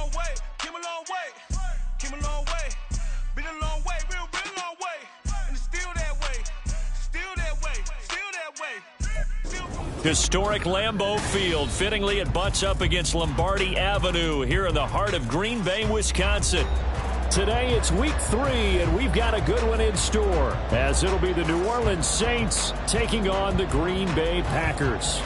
long way, came a long way, came a long way, been a long way, real long way, and it's still that way, still that way, still that way. Historic Lambeau Field. Fittingly, it butts up against Lombardi Avenue here in the heart of Green Bay, Wisconsin. Today, it's week 3, and we've got a good one in store, as it'll be the New Orleans Saints taking on the Green Bay Packers.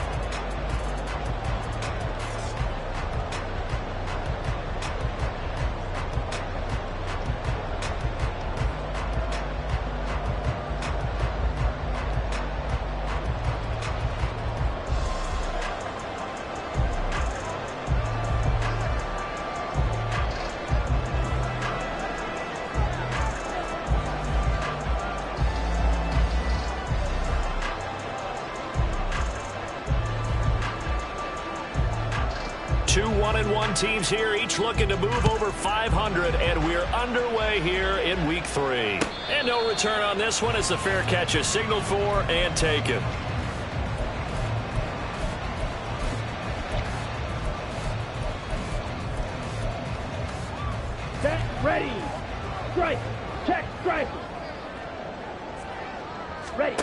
Two 1-1 teams here, each looking to move over 500, and we're underway here in week 3. And no return on this one as the fair catch is signaled for and taken. Set, ready, strike, check, strike. Ready.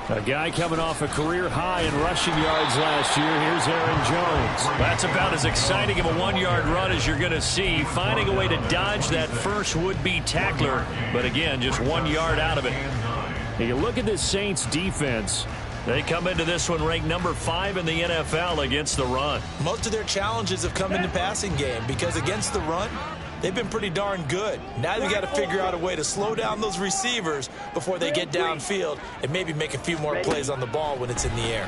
A guy coming off a career high in rushing yards last year. Here's Aaron Jones. That's about as exciting of a 1-yard run as you're going to see. Finding a way to dodge that first would-be tackler. But again, just 1 yard out of it. Now you look at this Saints defense. They come into this one ranked number 5 in the NFL against the run. Most of their challenges have come in the passing game because against the run, they've been pretty darn good. Now they've got to figure out a way to slow down those receivers before they get downfield and maybe make a few more plays on the ball when it's in the air.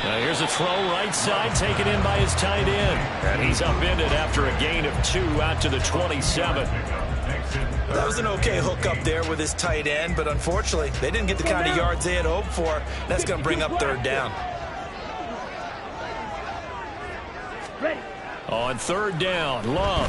Now here's a throw right side taken in by his tight end. And he's upended after a gain of 2 out to the 27. That was an okay hook up there with his tight end, but unfortunately, they didn't get the kind of yards they had hoped for. That's going to bring up 3rd down. On 3rd down, Love.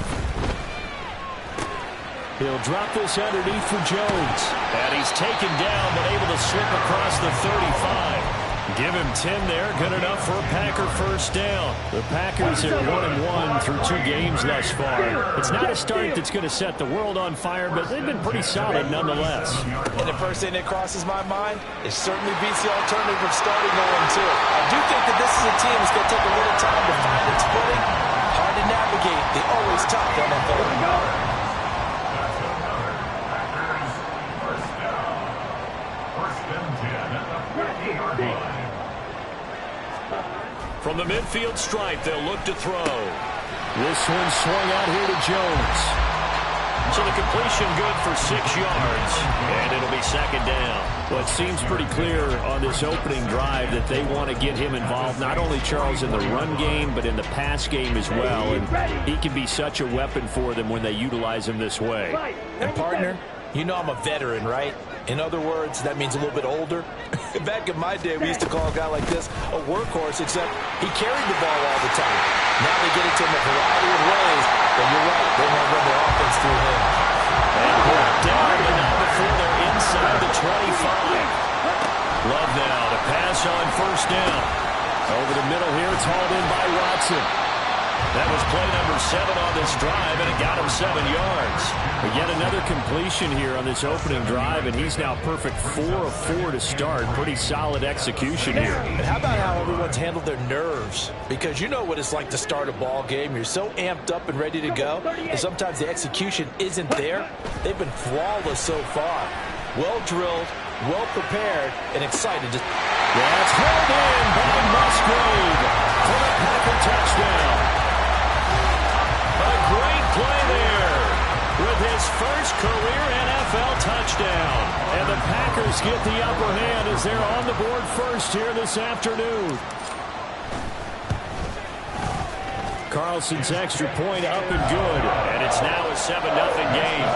He'll drop this underneath for Jones. And he's taken down, but able to slip across the 35. Give him 10 there. Good enough for a Packer first down. The Packers are 1-1 through 2 games thus far. It's not a start that's going to set the world on fire, but they've been pretty solid nonetheless. And the first thing that crosses my mind, it certainly beats the alternative of starting 0-2. I do think that this is a team that's going to take a little time to find its footing. Hard to navigate the always tough NFL. From the midfield stripe, they'll look to throw. This one swung out here to Jones. So the completion good for 6 yards, and it'll be 2nd down. Well, it seems pretty clear on this opening drive that they want to get him involved, not only, Charles, in the run game, but in the pass game as well. And he can be such a weapon for them when they utilize him this way. And, partner, you know I'm a veteran, right? In other words, that means a little bit older. Back in my day, we used to call a guy like this a workhorse, except he carried the ball all the time. Now they get it to him a variety of ways, but you're right, they want to run their offense through him. And brought down, but not before they're inside the 25. Love now to pass on 1st down. Over the middle here, it's hauled in by Watson. That was play number 7 on this drive, and it got him 7 yards. But yet another completion here on this opening drive, and he's now perfect 4 of 4 to start. Pretty solid execution here. And how about how everyone's handled their nerves? Because you know what it's like to start a ball game. You're so amped up and ready to go, and sometimes the execution isn't there. They've been flawless so far. Well drilled, well prepared, and excited to... That's held in by Musgrave for the Packer touchdown. A great play there with his first career NFL touchdown. And the Packers get the upper hand as they're on the board first here this afternoon. Carlson's extra point up and good. And it's now a 7-0 game.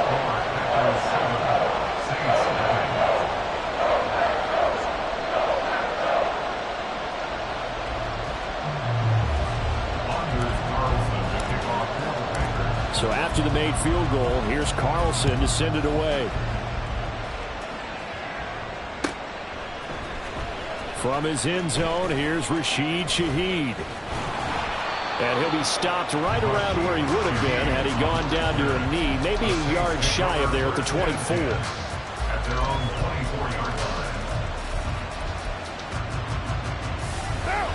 So after the made field goal, here's Carlson to send it away. From his end zone, here's Rashid Shaheed. And he'll be stopped right around where he would have been had he gone down to a knee, maybe a yard shy of there at the 24. At their own 24-yard line.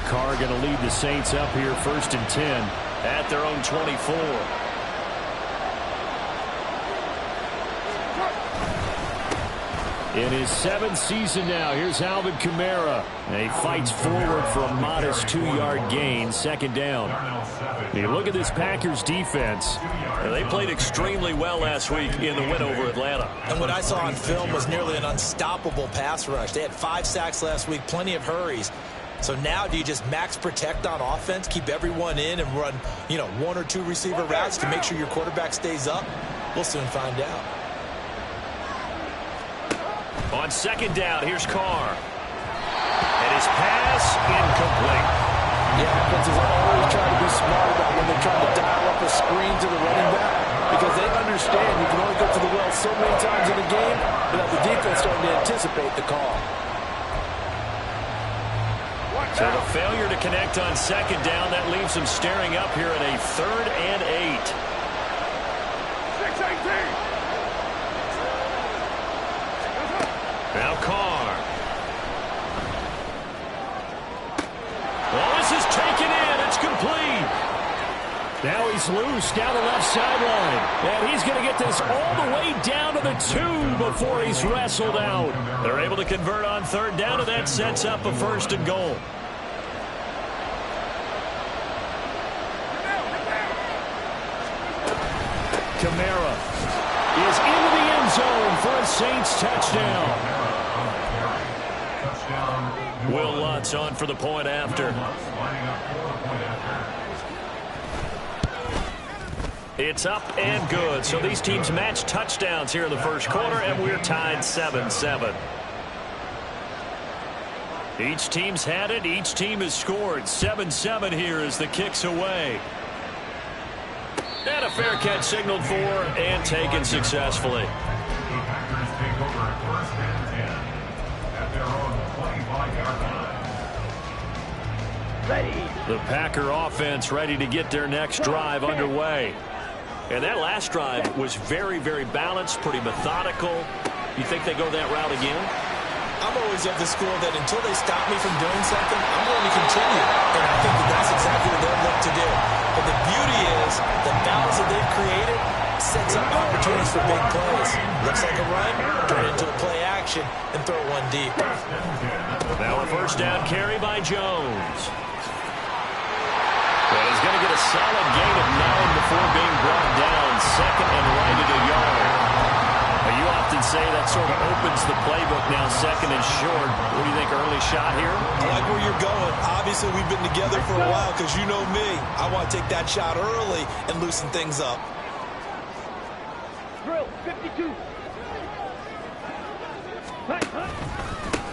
Carr going to lead the Saints up here 1st and 10 at their own 24. In his 7th season now, here's Alvin Kamara. And he fights forward for a modest 2-yard gain, 2nd down. You look at this Packers defense. They played extremely well last week in the win over Atlanta. And what I saw on film was nearly an unstoppable pass rush. They had 5 sacks last week, plenty of hurries. So now do you just max protect on offense, keep everyone in and run, 1 or 2 receiver routes to make sure your quarterback stays up? We'll soon find out. On 2nd down, here's Carr. And his pass incomplete. Yeah, offenses are always trying to be smart about when they're trying to dial up a screen to the running back because they understand you can only go to the well so many times in a game without the defense starting to anticipate the call. So the failure to connect on 2nd down, that leaves them staring up here at a 3rd and 8. 6-18. Now Carr. Well, this is taken in. It's complete. Now he's loose down the left sideline. And he's going to get this all the way down to the 2 before he's wrestled out. They're able to convert on 3rd down, and that sets up a 1st and goal. Kamara is into the end zone for a Saints touchdown. Will Lutz on for the point after. It's up and good. So these teams match touchdowns here in the 1st quarter, and we're tied 7-7. Each team's had it. Each team has scored. 7-7 here as the kick's away. And a fair catch signaled for and taken successfully. The Packer offense ready to get their next drive underway. And that last drive was very, very balanced, pretty methodical. You think they go that route again? I'm always of the school that until they stop me from doing something, I'm going to continue. And I think that's exactly what they'll look to do. But the beauty is the balance that they've created sets up opportunities for big plays. Looks like a run, turn it into a play action, and throw one deep. Now a 1st down carry by Jones. And he's going to get a solid gain of 9 before being brought down. 2nd and right at a yard. You often say that sort of opens the playbook now, 2nd and short. What do you think, early shot here? I like where you're going. Obviously, we've been together for a while because you know me. I want to take that shot early and loosen things up. Drill, 52.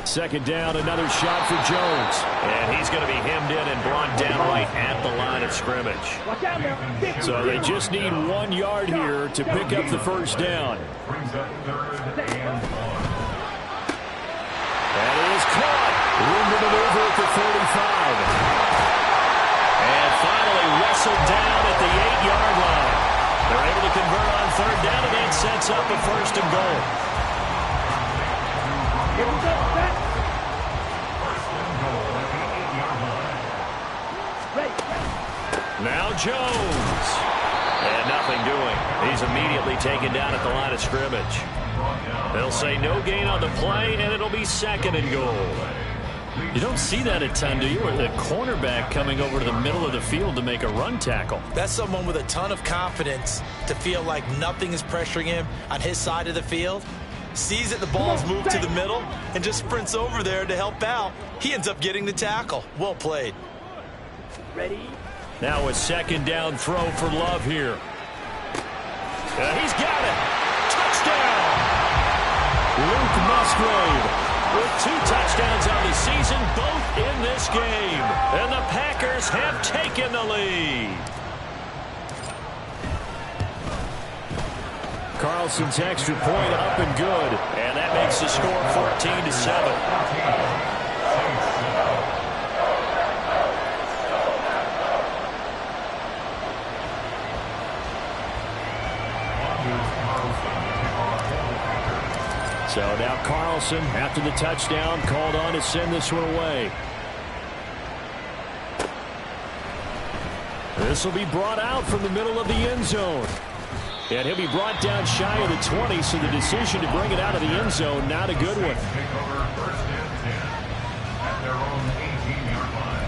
2nd down, another shot for Jones. And he's going to be hemmed in and brought down right at the line of scrimmage. Watch out now. So they just need 1 yard here to pick up the 1st down. That is caught. Room to maneuver at the 45. And finally wrestled down at the 8-yard line. They're able to convert on 3rd down, and that sets up a 1st and goal. Now Jones. And nothing doing. He's immediately taken down at the line of scrimmage. They'll say no gain on the play, and it'll be 2nd and goal. You don't see that a ton, do you? Or the cornerback coming over to the middle of the field to make a run tackle. That's someone with a ton of confidence to feel like nothing is pressuring him on his side of the field. Sees that the ball's moved to the middle and just sprints over there to help out. He ends up getting the tackle. Well played. Ready? Now a 2nd down throw for Love here. He's got it. Touchdown. Luke Musgrave with 2 touchdowns on the season, both in this game. And the Packers have taken the lead. Carlson's extra point up and good. And that makes the score 14-7. So now Carlson, after the touchdown, called on to send this one away. This will be brought out from the middle of the end zone. And he'll be brought down shy of the 20, so the decision to bring it out of the end zone, not a good one. First and 10 at their own 18-yard line.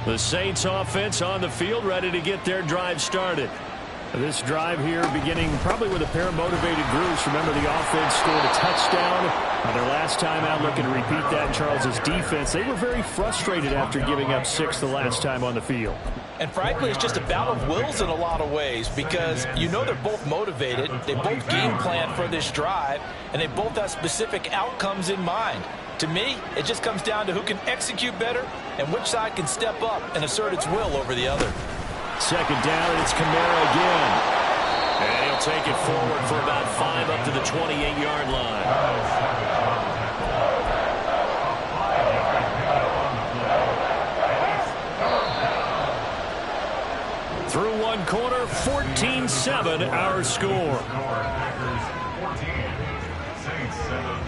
The Saints offense on the field, ready to get their drive started. This drive here beginning probably with a pair of motivated groups. Remember, the offense scored a touchdown on their last time out. Looking to repeat that in Charles's defense. They were very frustrated after giving up 6 the last time on the field. And frankly, it's just a battle of wills in a lot of ways, because you know they're both motivated. They both game plan for this drive, and they both have specific outcomes in mind. To me, it just comes down to who can execute better and which side can step up and assert its will over the other. Second down, and it's Kamara again. And he'll take it forward for about 5 up to the 28-yard line. Through one quarter, 14-7 our score. Packers 14, Saints 7.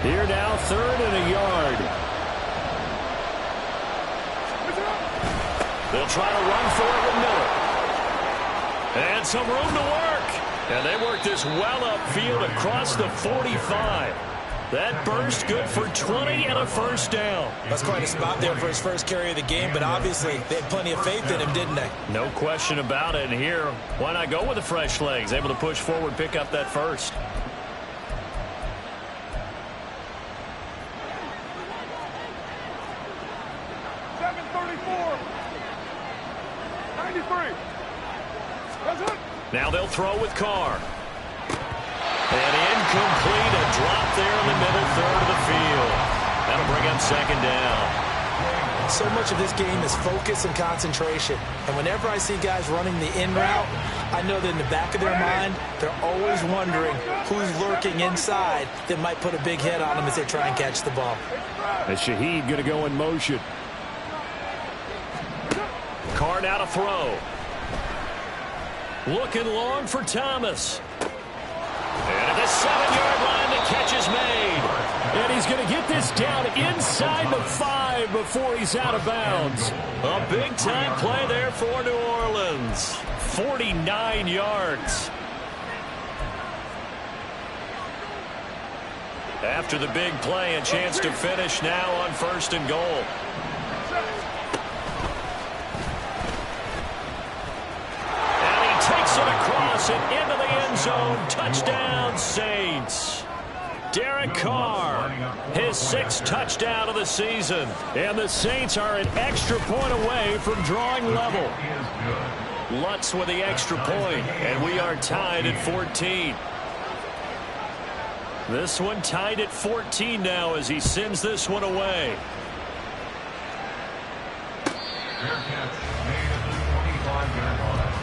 Here now, 3rd and a yard. They'll try to run for it with Miller. And some room to work. And they work this well upfield across the 45. That burst good for 20 and a first down. That's quite a spot there for his first carry of the game, but obviously they had plenty of faith in him, didn't they? No question about it. And here, why not go with the fresh legs? Able to push forward, pick up that first. Now they'll throw with Carr. And incomplete, a drop there in the middle third of the field. That'll bring up second down. So much of this game is focus and concentration. And whenever I see guys running the in route, I know that in the back of their mind, they're always wondering who's lurking inside that might put a big hit on them as they try and catch the ball. And Shaheed going to go in motion. Carr now to throw. Looking long for Thomas. And at the 7-yard line, the catch is made. And he's going to get this down inside the 5 before he's out of bounds. A big-time play there for New Orleans. 49 yards. After the big play, a chance to finish now on 1st and goal. Takes it across and into the end zone. Touchdown, Saints. Derek Carr, his 6th touchdown of the season. And the Saints are an extra point away from drawing level. Lutz with the extra point, and we are tied at 14. This one tied at 14 now as he sends this one away. Fair catch made at the 25-yard line.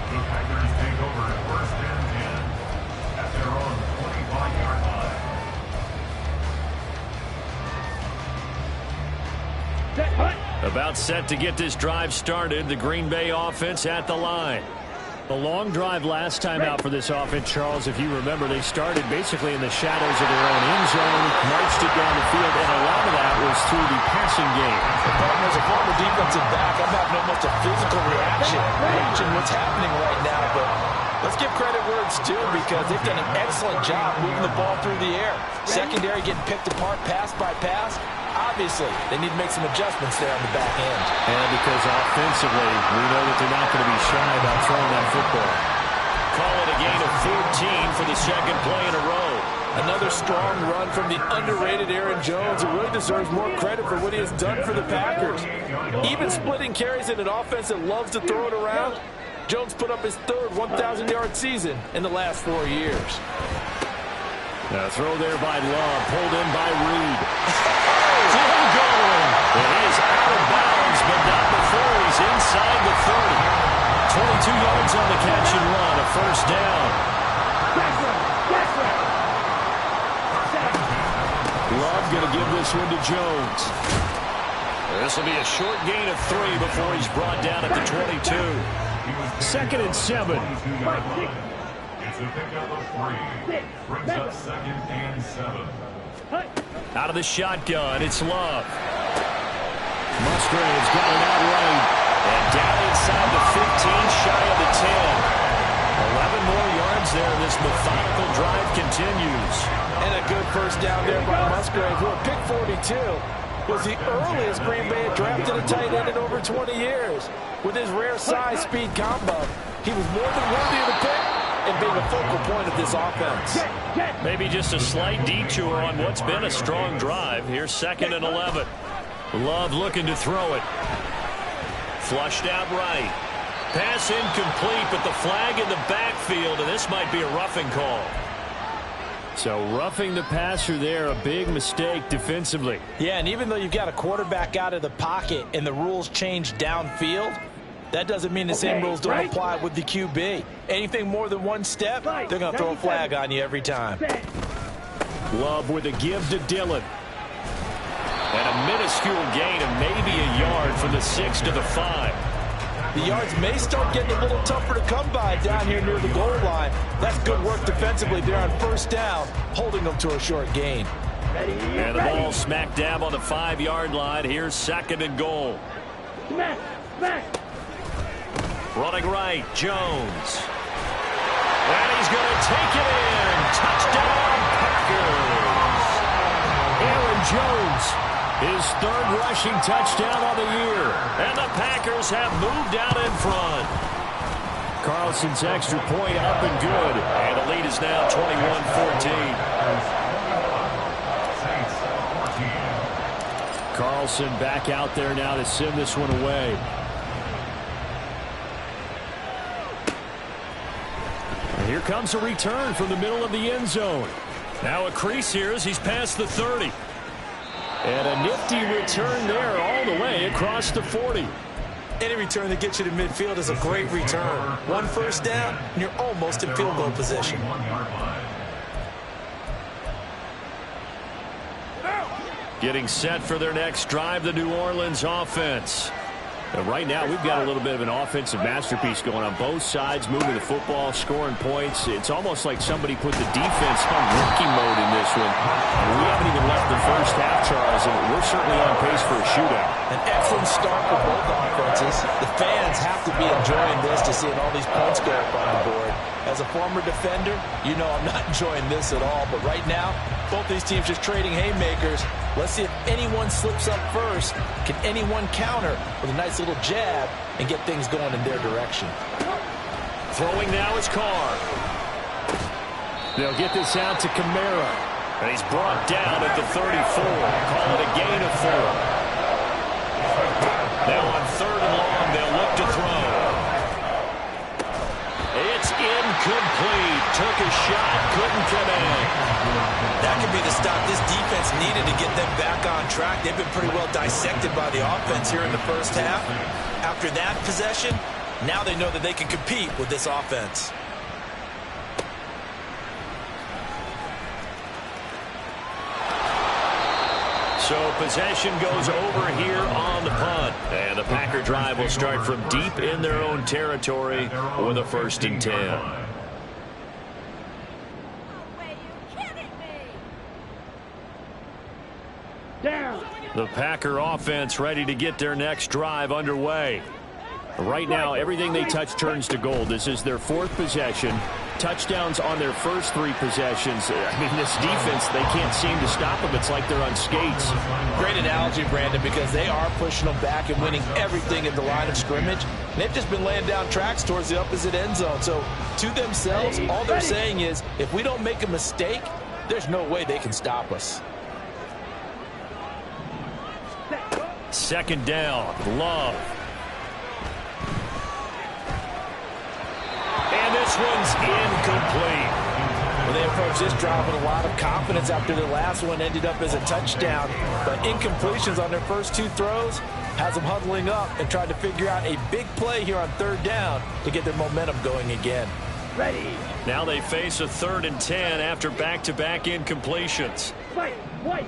The Packers take over 1st and 10 at their own 25-yard line. About set to get this drive started. The Green Bay offense at the line. The long drive last time out for this offense, Charles, if you remember, they started basically in the shadows of their own end zone, marched it down the field, and a lot of that was through the passing game. As a former defensive back, I'm having almost a physical reaction watching what's happening right now, but let's give credit where it's due because they've done an excellent job moving the ball through the air. Secondary getting picked apart pass by pass. Obviously, they need to make some adjustments there on the back end. And because offensively, we know that they're not going to be shy about throwing that football. Call it a gain of 14 for the 2nd play in a row. Another strong run from the underrated Aaron Jones, who really deserves more credit for what he has done for the Packers. Even splitting carries in an offense that loves to throw it around, Jones put up his 3rd 1,000-yard season in the last 4 years. A throw there by Love, pulled in by Reed. Still going. It is out of bounds, but not before he's inside the 30. 22 yards on the catch and run, a first down. Love going to give this one to Jones. This will be a short gain of 3 before he's brought down at the 22. 2nd and 7. It's a pickup of 3. Brings up 2nd and 7. Out of the shotgun, it's Love. Musgrave's got it out right. And down inside the 15, shy of the 10. 11 more yards there. This methodical drive continues. And a good first down there by Musgrave, who at pick 42 was the earliest Green Bay had drafted a tight end in over 20 years. With his rare size speed combo, he was more than worthy of the pick and being a focal point of this offense. Maybe just a slight detour on what's been a strong drive. Here's 2nd and 11. Love looking to throw it. Flushed out right. Pass incomplete, but the flag in the backfield, and this might be a roughing call. So roughing the passer there, a big mistake defensively. Yeah, and even though you've got a quarterback out of the pocket and the rules change downfield, that doesn't mean the same rules don't apply with the QB. Anything more than one step, they're going to throw a flag on you every time. Love with a give to Dillon. And a minuscule gain of maybe a yard from the 6 to the 5. The yards may start getting a little tougher to come by down here near the goal line. That's good work defensively there on first down, holding them to a short gain. And the ball smack dab on the 5-yard line. Here's 2nd and goal. Running right, Jones. And he's going to take it in. Touchdown, Packers. Aaron Jones, his 3rd rushing touchdown of the year. And the Packers have moved out in front. Carlson's extra point up and good. And the lead is now 21-14. Carlson back out there now to send this one away. And here comes a return from the middle of the end zone. Now a crease here as he's past the 30. And a nifty return there all the way across the 40. Any return that gets you to midfield is a great return. One first down, and you're almost in field goal position. Getting set for their next drive, the New Orleans offense. And right now, we've got a little bit of an offensive masterpiece going on both sides, moving the football, scoring points. It's almost like somebody put the defense on rookie mode in this one. We haven't even left the first half, Charles, and we're certainly on pace for a shootout. An excellent start for both offenses. The fans have to be enjoying this to seeing all these points go up on the board. As a former defender, you know I'm not enjoying this at all. But right now, both these teams just trading haymakers. Let's see if anyone slips up first. Can anyone counter with a nice little jab and get things going in their direction? Throwing now is Carr. They'll get this out to Kamara. And he's brought down at the 34. Call it a gain of 4. Now on 3rd and long, they'll look to throw. It's incomplete. Took a shot, couldn't connect. That could be the stop this defense needed to get them back on track. They've been pretty well dissected by the offense here in the first half. After that possession, now they know that they can compete with this offense. So possession goes over here on the punt. And the Packer drive will start from deep in their own territory with a 1st and 10. Down. The Packer offense ready to get their next drive underway. Right now, everything they touch turns to gold. This is their 4th possession. Touchdowns on their first 3 possessions. I mean, this defense, they can't seem to stop them. It's like they're on skates. Great analogy, Brandon, because they are pushing them back and winning everything in the line of scrimmage. They've just been laying down tracks towards the opposite end zone. So, to themselves, all they're saying is, if we don't make a mistake, there's no way they can stop us. 2nd down, Love. And this one's incomplete. Well, they approached this drive with a lot of confidence after the last one ended up as a touchdown. But incompletions on their first 2 throws has them huddling up and trying to figure out a big play here on 3rd down to get their momentum going again. Ready. Now they face a 3rd and 10 after back-to-back incompletions. Fight. Ready.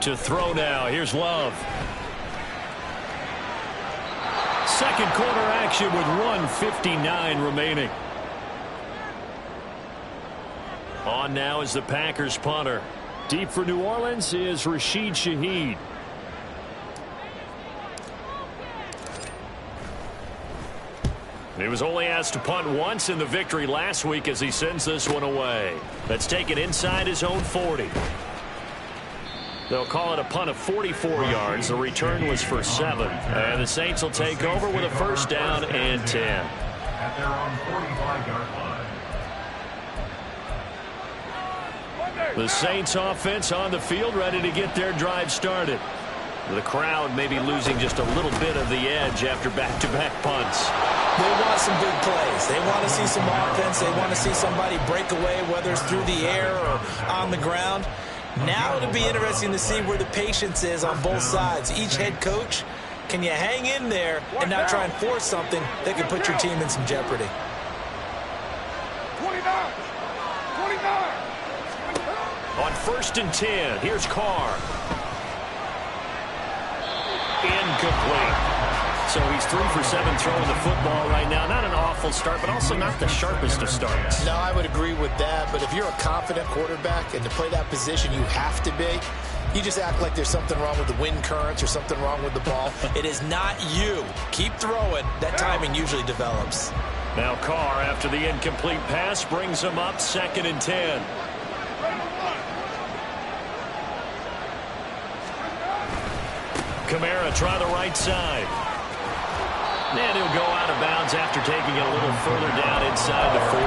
To throw now. Here's Love. Second quarter action with 1:59 remaining. On now is the Packers punter. Deep for New Orleans is Rashid Shaheed. He was only asked to punt once in the victory last week as he sends this one away. Let's take it inside his own 40. They'll call it a punt of 44 yards. The return was for 7. And the Saints will take over with a 1st down and 10. At their own 45-yard line. The Saints offense on the field, ready to get their drive started. The crowd may be losing just a little bit of the edge after back-to-back punts. They want some big plays. They want to see some offense. They want to see somebody break away, whether it's through the air or on the ground. Now it'll be interesting to see where the patience is on both sides. Each head coach, can you hang in there and not try and force something that could put your team in some jeopardy? 29. On 1st and 10, here's Carr. Incomplete. So he's 3 for 7 throwing the football right now. Not an awful start, but also not the sharpest of starts. No, I would agree with that. But if you're a confident quarterback and to play that position you have to be, you just act like there's something wrong with the wind currents or something wrong with the ball. It is not you. Keep throwing. That timing usually develops. Now Carr, after the incomplete pass, brings him up 2nd and 10. Kamara try the right side. And he'll go out of bounds after taking it a little further down inside the 40.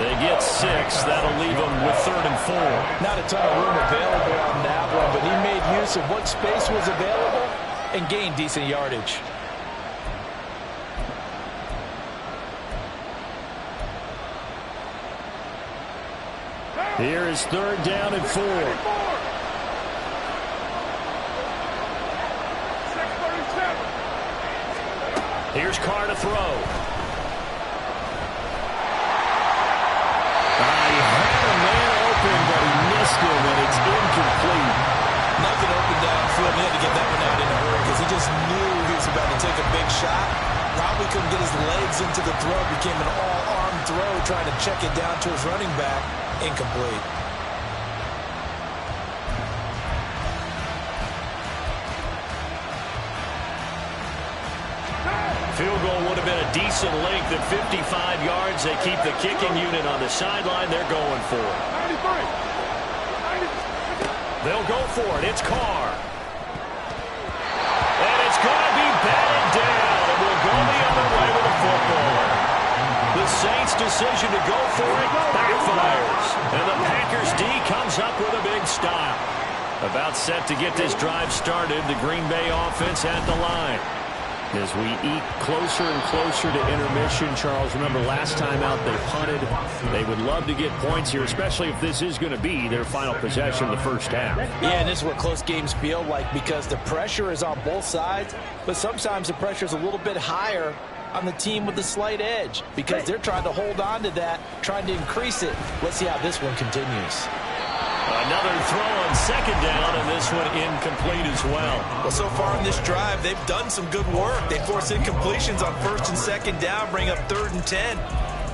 They get 6. That'll leave them with 3rd and 4. Not a ton of room available on that one, but he made use of what space was available and gained decent yardage. Here is 3rd down and 4. Here's Carr to throw. He had a man open, but he missed him, and it's incomplete. Nothing open downfield. He had to get that one out in a hurry because he just knew he was about to take a big shot. Probably couldn't get his legs into the throw. Became an all-arm throw, trying to check it down to his running back. Incomplete. Field goal would have been a decent length at 55 yards. They keep the kicking unit on the sideline. They're going for it. 93. They'll go for it. It's Carr. And it's going to be batted down. And we'll go the other way with the football. The Saints' decision to go for it backfires. And the Packers D comes up with a big stop. About set to get this drive started. The Green Bay offense at the line. As we eke closer and closer to intermission, Charles, remember last time out they punted. They would love to get points here, especially if this is going to be their final possession of the first half. Yeah, and this is what close games feel like because the pressure is on both sides, but sometimes the pressure is a little bit higher on the team with the slight edge because they're trying to hold on to that, trying to increase it. Let's see how this one continues. Another throw on 2nd down, and this one incomplete as well. Well, so far in this drive, they've done some good work. They force incompletions on 1st and 2nd down, bring up 3rd and 10.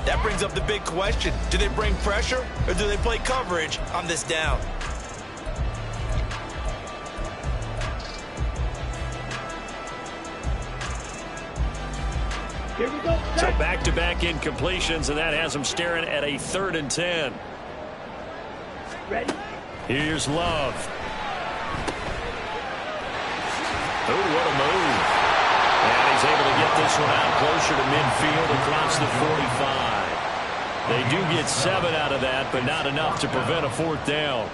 That brings up the big question. Do they bring pressure, or do they play coverage on this down? Here we go. So back-to-back incompletions, and that has them staring at a 3rd and 10. Ready. Here's Love. Oh, what a move. And he's able to get this one out closer to midfield across the 45. They do get 7 out of that, but not enough to prevent a 4th down.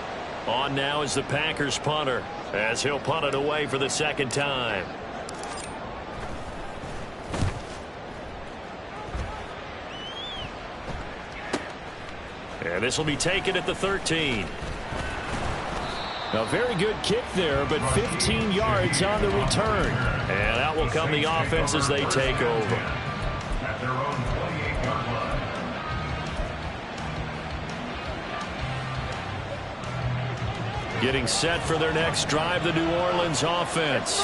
On now is the Packers punter, as he'll punt it away for the 2nd time. And this will be taken at the 13. A very good kick there, but 15 yards on the return. And out will come the offense as they take over. At their own 28-yard line. Getting set for their next drive, the New Orleans offense.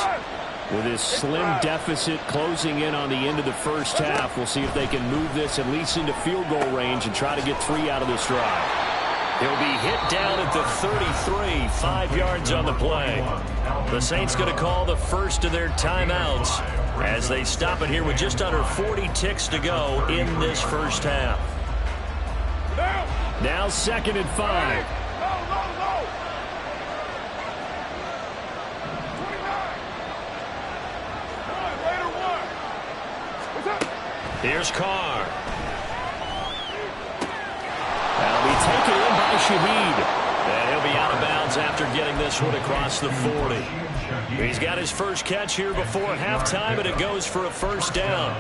With this slim deficit closing in on the end of the first half, we'll see if they can move this at least into field goal range and try to get 3 out of this drive. He'll be hit down at the 33, 5 yards on the play. The Saints going to call the first of their timeouts as they stop it here with just under 40 ticks to go in this first half. Now 2nd and 5. Here's Carr. That'll be taken in by Shaheed. And he'll be out of bounds after getting this one across the 40. He's got his first catch here before halftime, and it goes for a first down.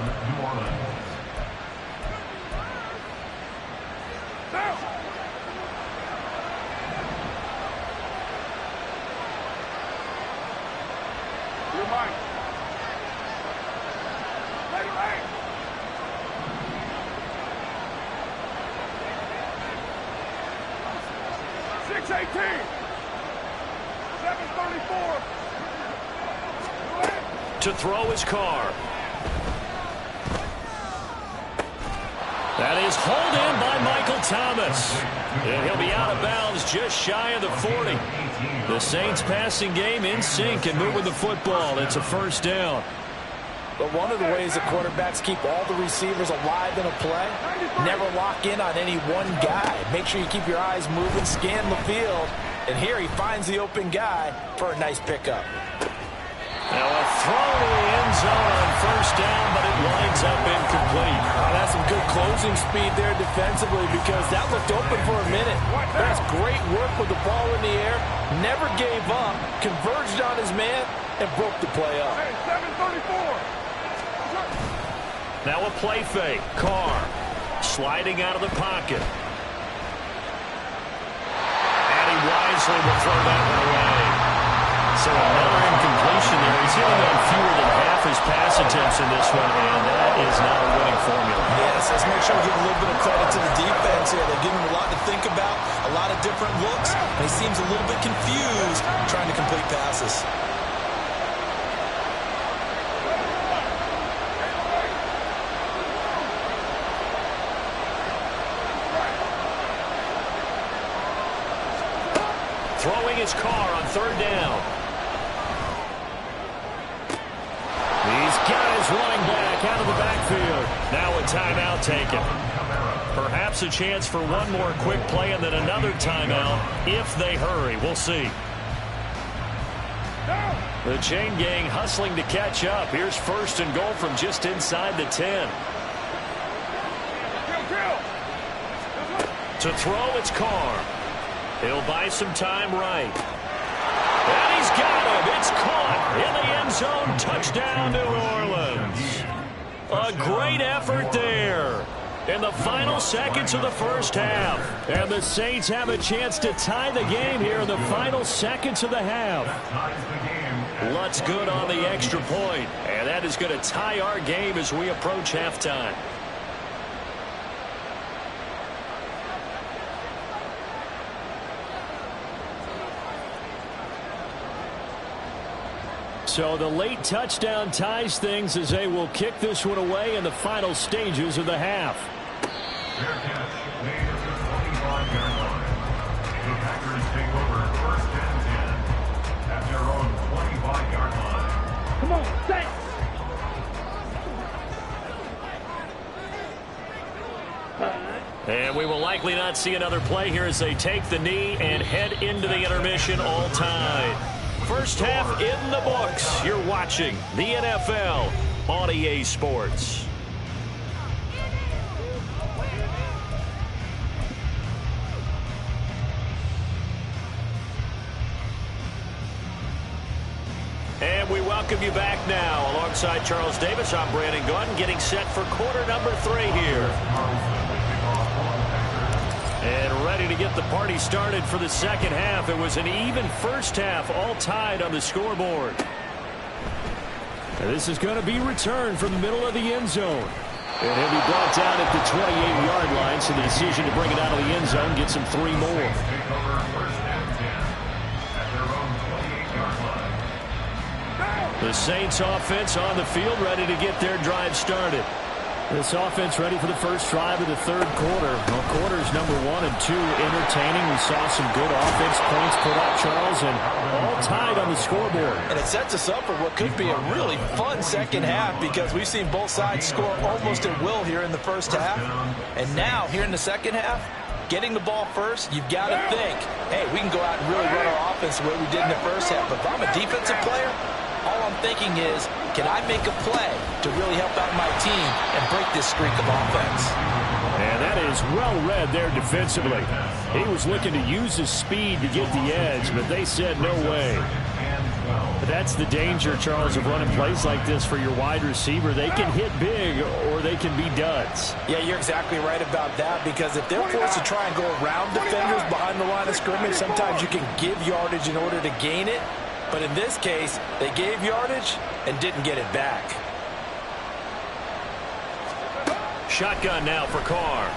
To throw his Carr. That is hauled in by Michael Thomas. And he'll be out of bounds just shy of the 40. The Saints passing game in sync and moving the football. It's a first down. But one of the ways that quarterbacks keep all the receivers alive in a play, never lock in on any one guy. Make sure you keep your eyes moving, scan the field. And here he finds the open guy for a nice pickup. Now a throw to the end zone on first down, but it winds up incomplete. Oh, that's some good closing speed there defensively because that looked open for a minute. That's great work with the ball in the air. Never gave up, converged on his man, and broke the play up. Hey, 734. Now a play fake. Carr sliding out of the pocket. And he wisely will throw that one away. So another incompletion there. He's hitting on fewer than half his pass attempts in this one, and that is not a winning formula. Yes, let's make sure we give a little bit of credit to the defense here. They're giving him a lot to think about, a lot of different looks, and he seems a little bit confused trying to complete passes. Throwing his Carr on third down. He's got his running back out of the backfield. Now a timeout taken. Perhaps a chance for one more quick play and then another timeout if they hurry. We'll see. The chain gang hustling to catch up. Here's first and goal from just inside the 10. To throw, it's Carr. He'll buy some time right. And he's got him. It's caught in the end zone. Touchdown, New Orleans. A great effort there in the final seconds of the first half. And the Saints have a chance to tie the game here in the final seconds of the half. Lutz good on the extra point. And that is going to tie our game as we approach halftime. So the late touchdown ties things as they will kick this one away in the final stages of the half. Fair catch made at the 25-yard line. The Packers take over first and 10 at their own 25-yard line. Come on, Saints! And we will likely not see another play here as they take the knee and head into the intermission all tied. First half in the books. You're watching the NFL on EA Sports. And we welcome you back now. Alongside Charles Davis, I'm Brandon Gaudin, getting set for quarter number 3 here. And ready to get the party started for the second half. It was an even first half, all tied on the scoreboard. And this is going to be returned from the middle of the end zone. And he'll be brought down at the 28-yard line, so the decision to bring it out of the end zone gets him 3 more. The Saints offense on the field, ready to get their drive started. This offense ready for the first drive of the third quarter. Well, quarters number 1 and 2 entertaining. We saw some good offense points put up, Charles, and all tied on the scoreboard. And it sets us up for what could be a really fun second half because we've seen both sides score almost at will here in the first half. And now, here in the second half, getting the ball first, you've got to think, hey, we can go out and really run our offense the way we did in the first half. But if I'm a defensive player, all I'm thinking is, can I make a play to really help out my team and break this streak of offense? And that is well read there defensively. He was looking to use his speed to get the edge, but they said no way. But that's the danger, Charles, of running plays like this for your wide receiver. They can hit big or they can be duds. Yeah, you're exactly right about that because if they're forced to try and go around defenders behind the line of scrimmage, sometimes you can give yardage in order to gain it. But in this case, they gave yardage and didn't get it back. Shotgun now for Carr.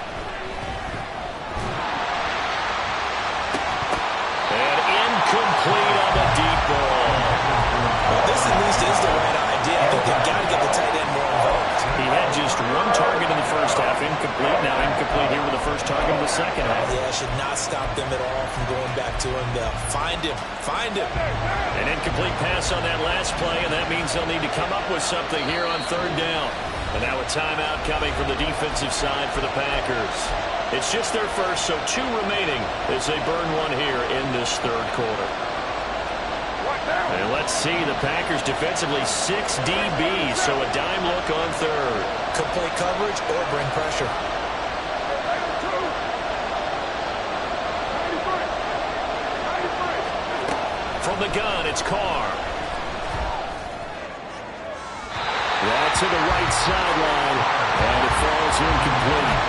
And incomplete on the deep ball. Well, this at least is the right idea. I think they've got to get the tight end more involved. He had just 1 target in the first half, incomplete. Now incomplete here with the first target of the second half. Yeah, should not stop them at all from going back to him. Find him. Find him. An incomplete pass on that last play, and that means they'll need to come up with something here on third down. And now a timeout coming from the defensive side for the Packers. It's just their first, so 2 remaining as they burn 1 here in this third quarter. And let's see, the Packers defensively 6 DBs, so a dime look on third. Could play coverage or bring pressure. From the gun, it's Carr. That's to the right sideline, and it falls incomplete.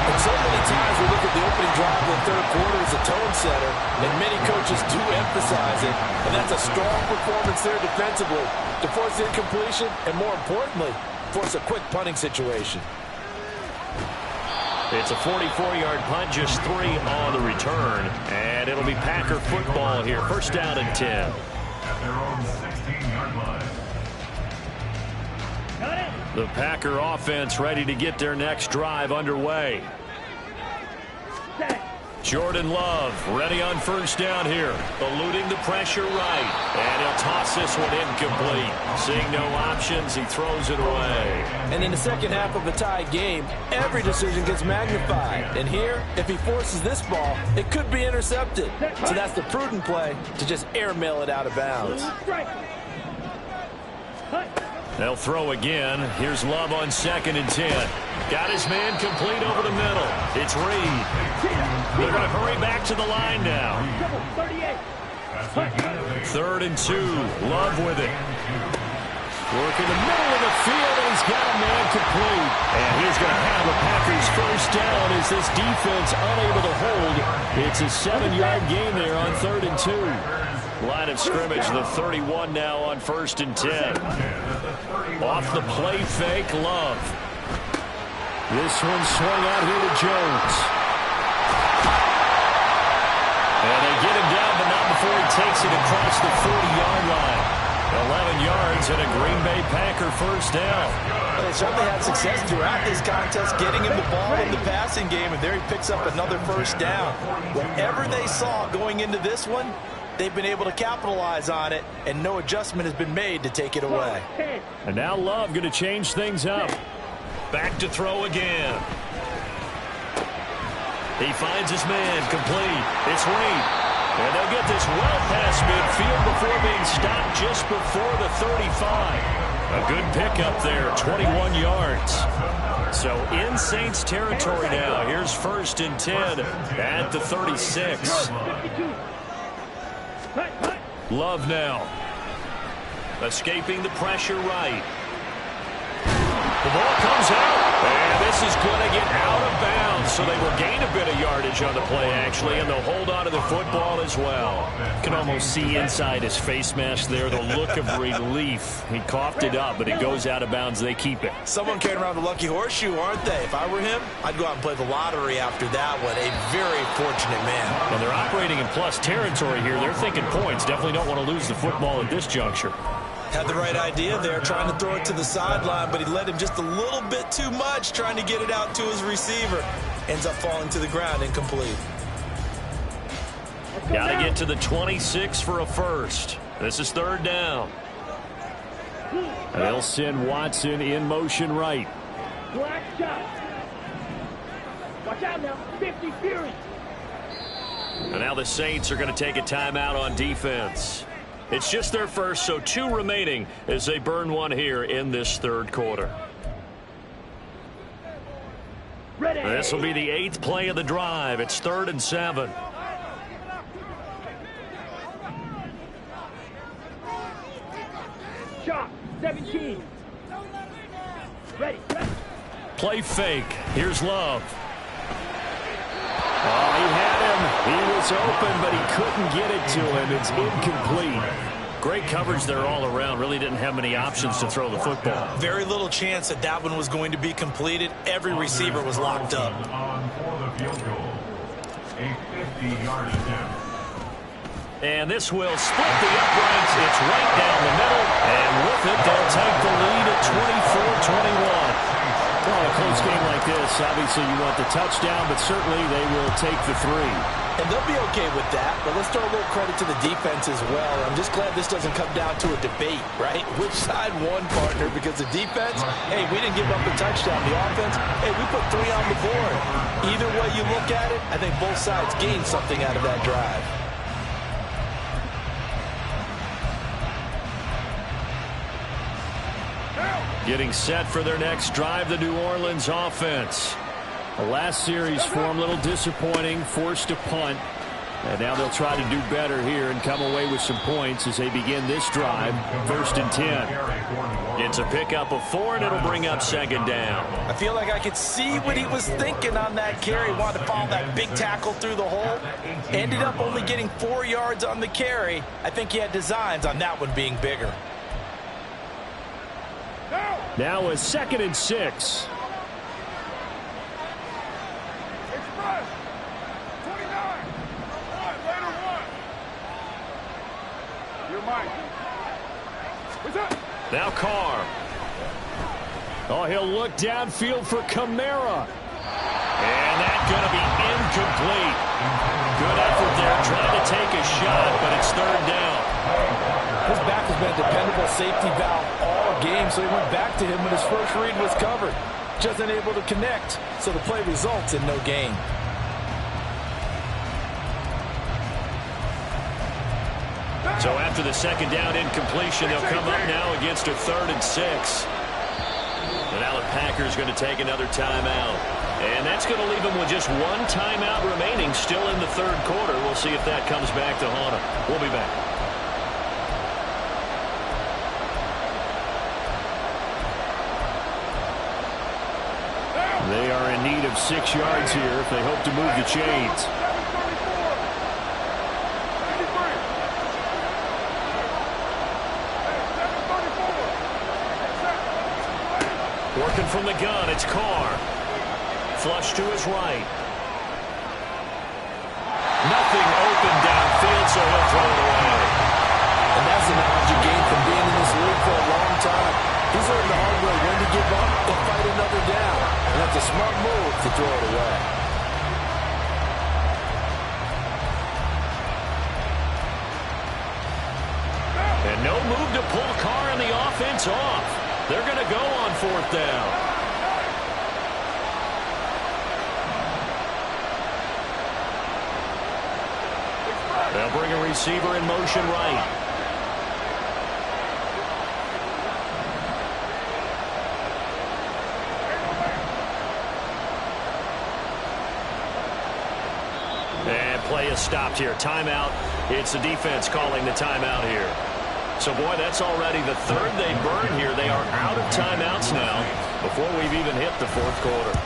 And so many times we look at the opening drive of the third quarter as a tone setter, and many coaches do emphasize it, and that's a strong performance there defensively to force incompletion and, more importantly, force a quick punting situation. It's a 44-yard punt, just 3 on the return, and it'll be Packer football here. First down and 10. At their own 16-yard line. The Packer offense ready to get their next drive underway. Jordan Love ready on first down here. Eluding the pressure right. And he'll toss this one incomplete. Seeing no options, he throws it away. And in the second half of a tied game, every decision gets magnified. And here, if he forces this ball, it could be intercepted. So that's the prudent play to just airmail it out of bounds. They'll throw again. Here's Love on 2nd and 10. Got his man complete over the middle. It's Reed. They're going to hurry back to the line now. 3rd and 2. Love with it. Working the middle of the field, and he's got a man complete. And he's going to have a Packers first down as this defense unable to hold. It's a 7-yard gain there on 3rd and 2. Line of scrimmage, the 31 now on 1st and 10. Off the play fake, Love. This one swung out here to Jones. And they get him down, but not before he takes it across the 40-yard line. 11 yards and a Green Bay Packer first down. Well, they certainly had success throughout this contest, getting him the ball in the passing game, and there he picks up another first down. Whatever they saw going into this one, they've been able to capitalize on it, and no adjustment has been made to take it away. And now Love going to change things up. Back to throw again. He finds his man complete. It's Reed. And they'll get this well past midfield before being stopped just before the 35. A good pickup there, 21 yards. So in Saints territory now. Here's 1st and 10 at the 36. Love now. Escaping the pressure right. The ball comes out. And this is going to get out of bounds. So they will gain a bit of yardage on the play, actually, and they'll hold on to the football as well. You can almost see inside his face mask there the look of relief. He coughed it up, but it goes out of bounds. They keep it. Someone carrying around the lucky horseshoe, aren't they? If I were him, I'd go out and play the lottery after that one. A very fortunate man. And they're operating in plus territory here. They're thinking points. Definitely don't want to lose the football at this juncture. Had the right idea there, trying to throw it to the sideline, but he led him just a little bit too much, trying to get it out to his receiver. Ends up falling to the ground, incomplete. Got to get to the 26 for a first. This is third down. And they'll send Watson in motion right. Black shot. Watch out now. 50 Fury. And now the Saints are going to take a timeout on defense. It's just their first, so 2 remaining as they burn one here in this third quarter. Ready. This will be the 8th play of the drive. It's 3rd and 7. Shot. 17. Ready. Play fake. Here's Love. Oh, he had him. He was open, but he couldn't get it to him. It's incomplete. Great coverage there all around. Really didn't have many options to throw the football. Very little chance that that one was going to be completed. Every receiver was locked up. On for the field goal. A 50-yard attempt. And this will split the uprights. It's right down the middle. And with it, they'll take the lead at 24-21. Well, a close game like this, obviously you want the touchdown, but certainly they will take the 3. And they'll be okay with that, but let's throw a little credit to the defense as well. I'm just glad this doesn't come down to a debate, right? Which side won, partner? Because the defense, hey, we didn't give up a touchdown. The offense, hey, we put 3 on the board. Either way you look at it, I think both sides gained something out of that drive. Getting set for their next drive, the New Orleans offense. The last series for them, a little disappointing, forced a punt. And now they'll try to do better here and come away with some points as they begin this drive, 1st and 10. It's a pickup of 4, and it'll bring up 2nd down. I feel like I could see what he was thinking on that carry. Wanted to follow that big tackle through the hole. Ended up only getting 4 yards on the carry. I think he had designs on that one being bigger. Now a 2nd and 6. Express. 29. Later 1. You're Mike. What's up? Now Carr. Oh, he'll look downfield for Kamara. And that's going to be incomplete. Good effort there, trying to take a shot, but it's 3rd down. His back has been a dependable safety valve all game, so he went back to him when his first read was covered. Just unable to connect, so the play results in no gain. So after the 2nd down incompletion, they'll come up now against a 3rd and 6. And now the Packers going to take another timeout. And that's going to leave them with just 1 timeout remaining still in the 3rd quarter. We'll see if that comes back to haunt them. We'll be back. They are in need of 6 yards here if they hope to move the chains. Working from the gun, it's Carr. Flush to his right. Nothing open downfield, so he'll throw it away. And that's the knowledge you gain from being in this league for a long time. He's learned the hard way when to give up and fight another down. And that's a smart move to throw it away. And no move to pull Carr and the offense off. They're going to go on 4th down. They'll bring a receiver in motion right. And play is stopped here. Timeout. It's the defense calling the timeout here. So, boy, that's already the 3rd they burn here. They are out of timeouts now before we've even hit the 4th quarter.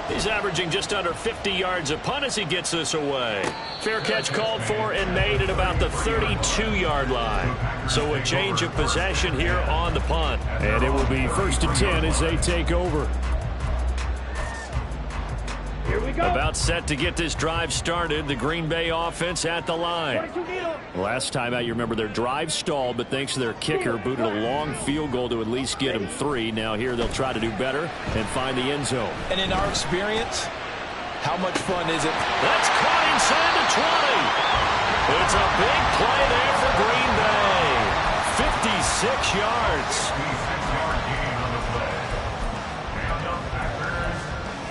He's averaging just under 50 yards a punt as he gets this away. Fair catch called for and made at about the 32-yard line. So a change of possession here on the punt. And it will be 1st and 10 as they take over. Here we go. About set to get this drive started. The Green Bay offense at the line. Last time out, you remember their drive stalled, but thanks to their kicker, booted a long field goal to at least get them 3. Now here they'll try to do better and find the end zone. And in our experience, how much fun is it? That's caught inside the 20. It's a big play there for Green Bay. 56 yards. 56-yard gain on the play. And the Packers,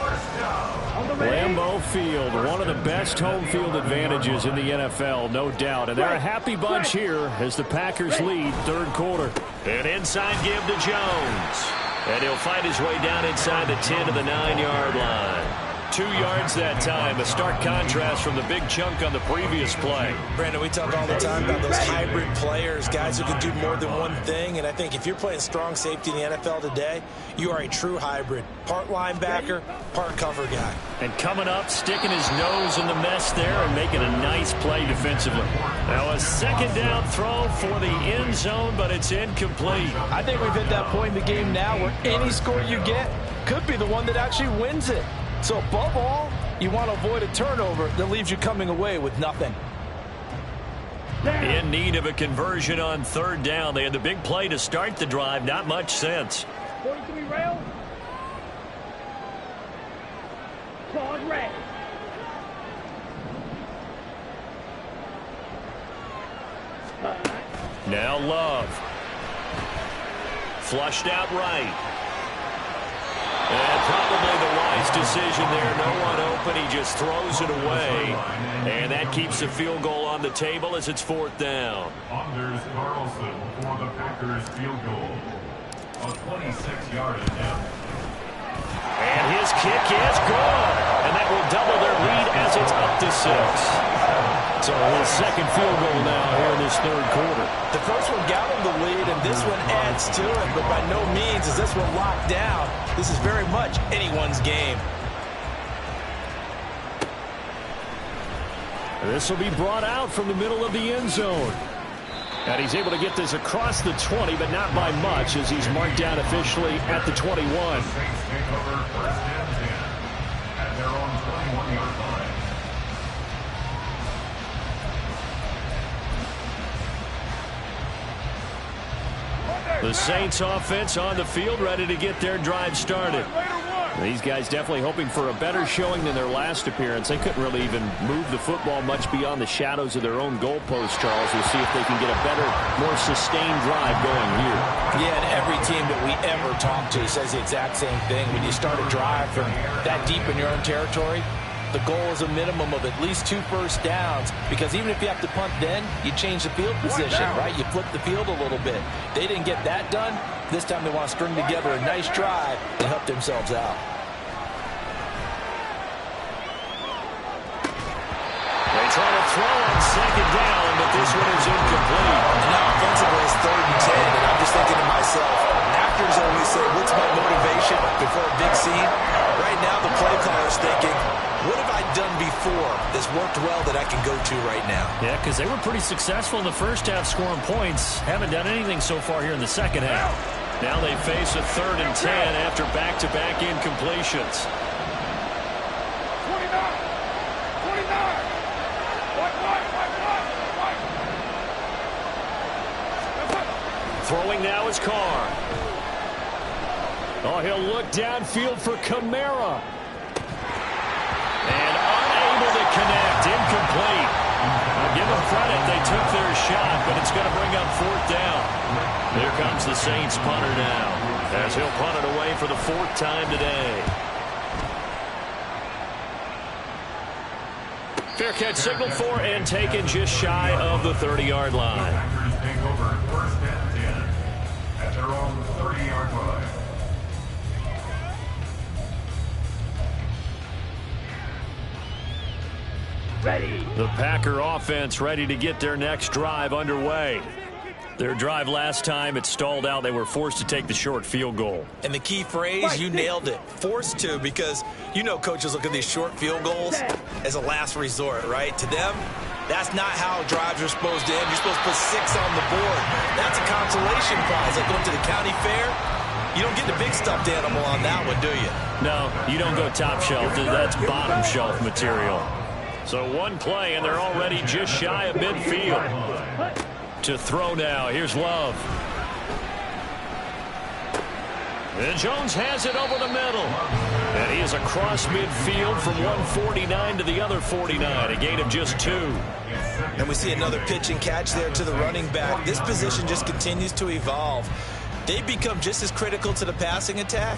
first down. Lambeau Field, one of the best home field advantages in the NFL, no doubt. And they're a happy bunch here as the Packers lead 3rd quarter. An inside give to Jones. And he'll find his way down inside the 10 to the 9-yard line. 2 yards that time, a stark contrast from the big chunk on the previous play. Brandon, we talk all the time about those hybrid players, guys who can do more than one thing. And I think if you're playing strong safety in the NFL today, you are a true hybrid. Part linebacker, part cover guy. And coming up, sticking his nose in the mess there and making a nice play defensively. Now a 2nd down throw for the end zone, but it's incomplete. I think we've hit that point in the game now where any score you get could be the one that actually wins it. So above all, you want to avoid a turnover that leaves you coming away with nothing. In need of a conversion on 3rd down. They had the big play to start the drive. Not much sense. 43 rail. Claws red. Now Love. Flushed out right. And probably the wise decision there. No one open. He just throws it away. And that keeps the field goal on the table as it's 4th down. Anders Carlson for the Packers field goal. A 26-yard attempt. And his kick is good. And that will double their lead as it's up to 6. So his 2nd field goal now here in this 3rd quarter. The first one got him the lead, and this one adds to it, but by no means is this one locked down. This is very much anyone's game. This will be brought out from the middle of the end zone. And he's able to get this across the 20, but not by much as he's marked down officially at the 21. Saints take over 1st and 10 at their own 21-yard line. The Saints offense on the field ready to get their drive started. These guys definitely hoping for a better showing than their last appearance. They couldn't really even move the football much beyond the shadows of their own goalpost, Charles. We'll see if they can get a better, more sustained drive going here. Yeah, and every team that we ever talk to says the exact same thing. When you start a drive from that deep in your own territory, the goal is a minimum of at least 2 first downs, because even if you have to punt then, you change the field position, right? You flip the field a little bit. They didn't get that done. This time they want to string together a nice drive and help themselves out. They try to throw on 2nd down, but this one is incomplete. And now offensively it's 3rd and 10, and I'm just thinking to myself, actors always say, what's my motivation before a big scene? Right now the play caller's thinking, what have I done before that's worked well that I can go to right now? Yeah, because they were pretty successful in the first half scoring points. Haven't done anything so far here in the second half. Now they face a 3rd and 10 after back-to-back incompletions. 29. 29. Throwing now is Carr. Oh, he'll look downfield for Kamara. And unable to connect. Incomplete. I'll give them credit. They took their shot, but it's going to bring up 4th down. Here comes the Saints punter now, as he'll punt it away for the 4th time today. Fair catch signaled for and taken just shy of the 30-yard line. Packers take over 1st and 10 at their own 30-yard line. Ready. The Packer offense ready to get their next drive underway. Their drive last time, it stalled out. They were forced to take the short field goal. And the key phrase, you nailed it, forced to, because you know coaches look at these short field goals as a last resort, right? To them, that's not how drives are supposed to end. You're supposed to put 6 on the board. That's a consolation prize. Like going to the county fair, you don't get the big stuffed animal on that one, do you? No, you don't go top shelf. That's bottom shelf material. So one play, and they're already just shy of midfield. To throw now. Here's Love. And Jones has it over the middle. And he is across midfield from 149 to the other 49. A gain of just 2. And we see another pitch and catch there to the running back. This position just continues to evolve. They've become just as critical to the passing attack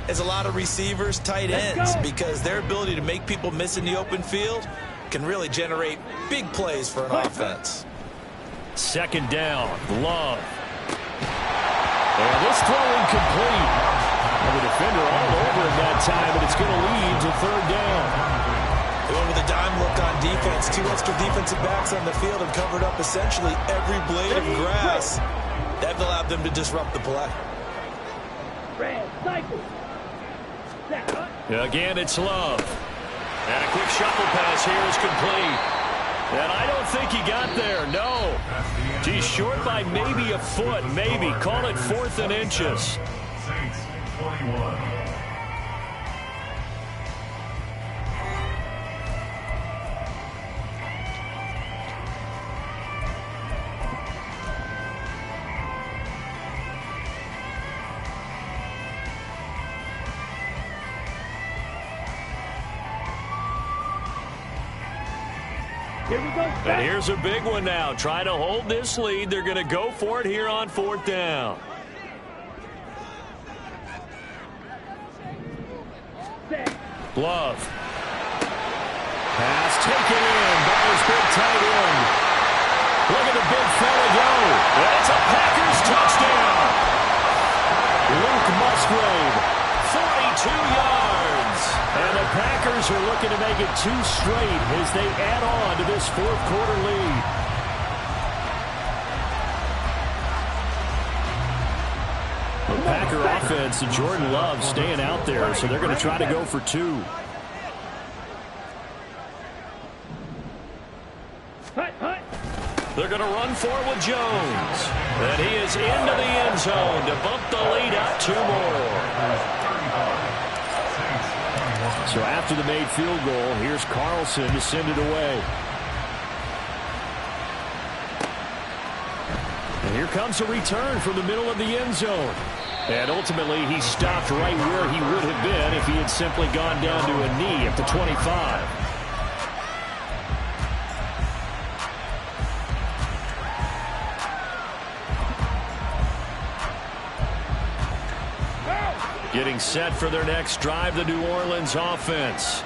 as a lot of receivers, tight ends, because their ability to make people miss in the open field can really generate big plays for an offense. Second down, Love. And this throw incomplete. And the defender all over him that time, and it's going to lead to third down. They went with a dime look on defense. 2 extra defensive backs on the field and covered up essentially every blade of grass. That allowed them to disrupt the play. Again, it's Love. And a quick shuffle pass here is complete. And I don't think he got there, no. He's short by maybe a foot, maybe. Call it 4th and inches. Saints 21. And here's a big one now. Trying to hold this lead. They're going to go for it here on 4th down. Love. Pass taken in by his big tight end. Look at the big fella go. And it's a Packers touchdown. Luke Musgrave, 42 yards. And the Packers are looking to make it 2 straight as they add on to this 4th quarter lead. The Packer offense and Jordan Love staying out there, so they're going to try to go for 2. They're going to run for it with Jones. And he is into the end zone to bump the lead up 2 more. So after the made field goal, here's Carlson to send it away. And here comes a return from the middle of the end zone. And ultimately, he stopped right where he would have been if he had simply gone down to a knee at the 25. Getting set for their next drive, the New Orleans offense.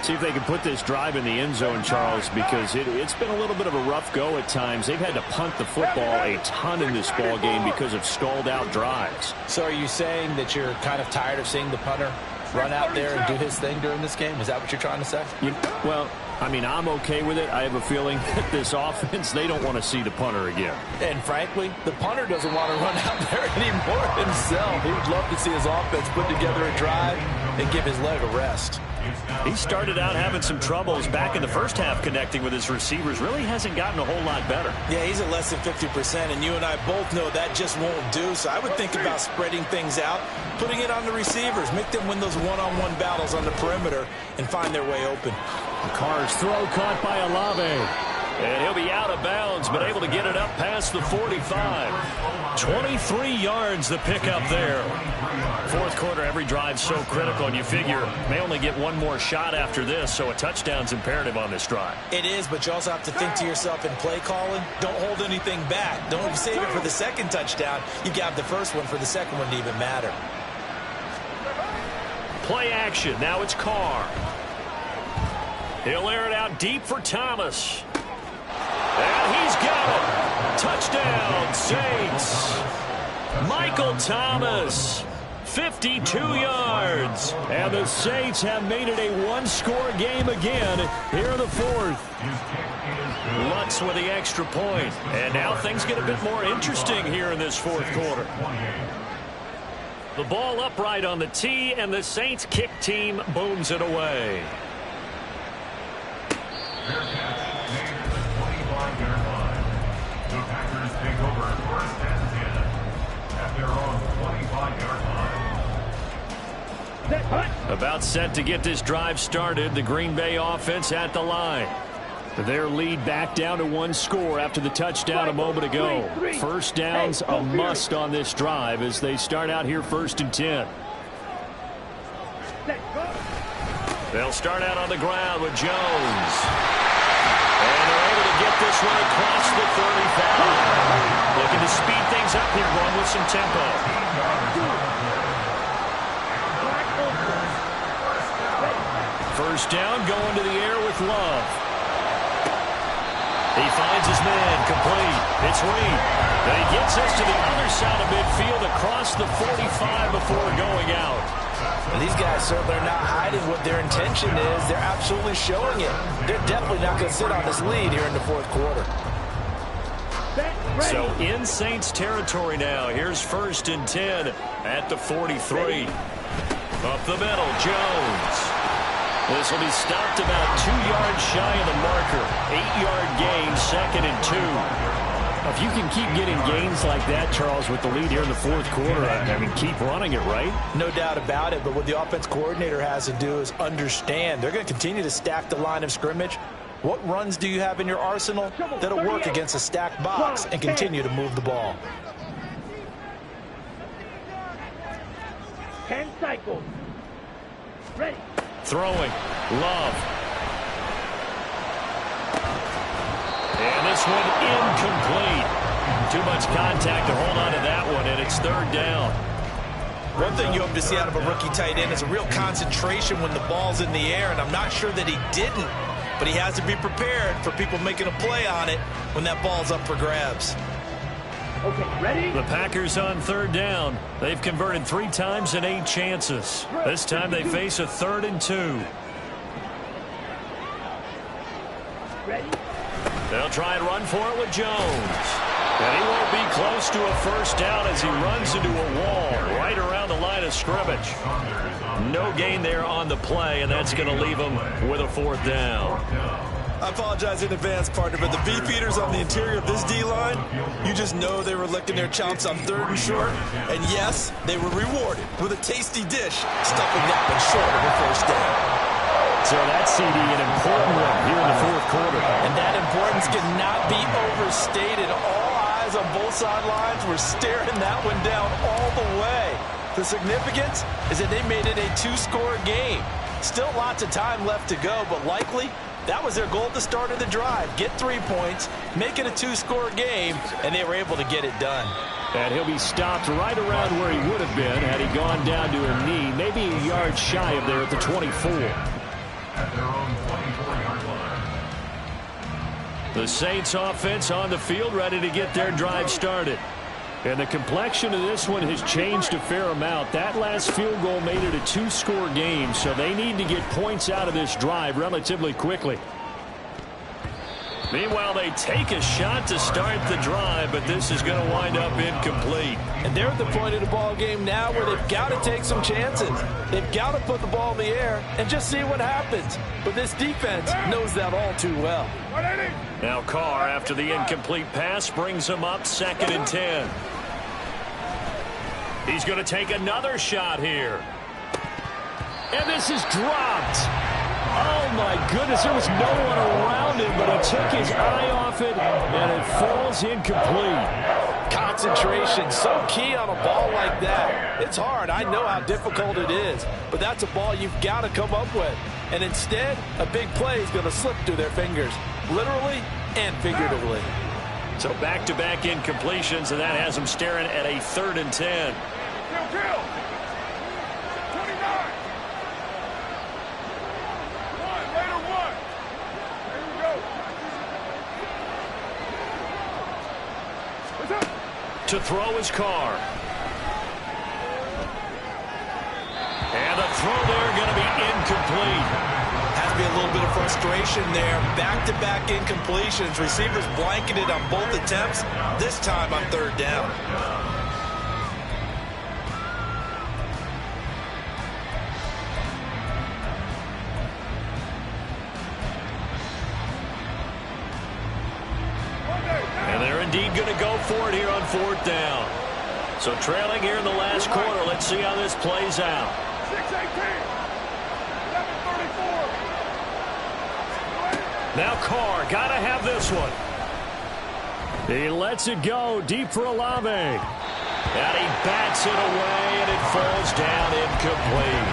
See if they can put this drive in the end zone, Charles, because it's been a little bit of a rough go at times. They've had to punt the football a ton in this ball game because of stalled-out drives. So are you saying that you're kind of tired of seeing the punter run out there and do his thing during this game? Is that what you're trying to say? Well, I mean, I'm okay with it. I have a feeling that this offense, they don't want to see the punter again. And frankly, the punter doesn't want to run out there anymore himself. He would love to see his offense put together a drive and give his leg a rest. He started out having some troubles back in the first half connecting with his receivers. Really hasn't gotten a whole lot better. Yeah, he's at less than 50%, and you and I both know that just won't do. So I would think about spreading things out, putting it on the receivers, make them win those one-on-one battles on the perimeter, and find their way open. Carr's throw caught by Olave. And he'll be out of bounds, but able to get it up past the 45. 23 yards the pickup there. Fourth quarter, every drive so critical, and you figure may only get one more shot after this, so a touchdown's imperative on this drive. It is, but you also have to think to yourself in play calling, don't hold anything back. Don't save it for the second touchdown. You got the first one for the second one to even matter. Play action. Now it's Carr. He'll air it out deep for Thomas. And he's got it. Touchdown, Saints. Michael Thomas, 52 yards. And the Saints have made it a one-score game again here in the fourth. Lutz with the extra point. And now things get a bit more interesting here in this fourth quarter. The ball upright on the tee, and the Saints kick team booms it away. Fair catch made at the 25-yard line. The Packers take over first and 10 at their own 25-yard line. About set to get this drive started. The Green Bay offense at the line. Their lead back down to one score after the touchdown a moment ago. First down's a must on this drive as they start out here first and 10. They'll start out on the ground with Jones. And they're able to get this one across the 35. Looking to speed things up here, going with some tempo. First down, going to the air with Love. He finds his man, complete. It's Reed. And he gets us to the other side of midfield across the 45 before going out. And these guys certainly are not hiding what their intention is. They're absolutely showing it. They're definitely not going to sit on this lead here in the fourth quarter. So in Saints territory now. Here's first and 10 at the 43. Up the middle, Jones. This will be stopped about 2 yards shy of the marker. 8-yard gain, second and 2. If you can keep getting gains like that, Charles, with the lead here in the fourth quarter, I mean, keep running it, right? No doubt about it, but what the offense coordinator has to do is understand. They're going to continue to stack the line of scrimmage. What runs do you have in your arsenal that'll work against a stacked box and continue to move the ball? 10 cycles. Ready. Throwing. Love. And this one incomplete. Too much contact to hold on to that one, and it's third down. One thing you hope to see out of a rookie tight end is a real concentration when the ball's in the air, and I'm not sure that he didn't, but he has to be prepared for people making a play on it when that ball's up for grabs. Okay, ready? The Packers on third down. They've converted 3 times in 8 chances. This time they face a 3rd and 2. Ready? They'll try and run for it with Jones. And he won't be close to a first down as he runs into a wall right around the line of scrimmage. No gain there on the play, and that's going to leave him with a 4th down. I apologize in advance, partner, but the beefeaters on the interior of this D-line, you just know they were licking their chops on 3rd and short. And yes, they were rewarded with a tasty dish, stuffing that one short of a first down. So that CD, an important one here in the fourth quarter. And that importance cannot be overstated. All eyes on both sidelines were staring that one down all the way. The significance is that they made it a 2-score game. Still lots of time left to go, but likely that was their goal at the start of the drive. Get 3 points, make it a 2-score game, and they were able to get it done. And he'll be stopped right around where he would have been had he gone down to a knee, maybe a yard shy of there at the 24. At their own 24-yard line. The Saints offense on the field, ready to get their drive started. And the complexion of this one has changed a fair amount. That last field goal made it a 2-score game, so they need to get points out of this drive relatively quickly. Meanwhile, they take a shot to start the drive, but this is going to wind up incomplete. And they're at the point of the ball game now where they've got to take some chances. They've got to put the ball in the air and just see what happens. But this defense knows that all too well. Now Carr, after the incomplete pass, brings him up 2nd and 10. He's going to take another shot here. And this is dropped. Oh, my goodness, there was no one around him, but he took his eye off it, and it falls incomplete. Concentration, so key on a ball like that. It's hard. I know how difficult it is, but that's a ball you've got to come up with. And instead, a big play is going to slip through their fingers, literally and figuratively. So back-to-back incompletions, and that has them staring at a 3rd and 10. To throw his Carr. frustration there. Back-to-back incompletions. Receivers blanketed on both attempts. This time on third down. And they're indeed going to go for it here on fourth down. So trailing here in the last quarter. Let's see how this plays out. 6-18. 11-34. Now Carr, got to have this one. He lets it go deep for Olave. And he bats it away, and it falls down incomplete.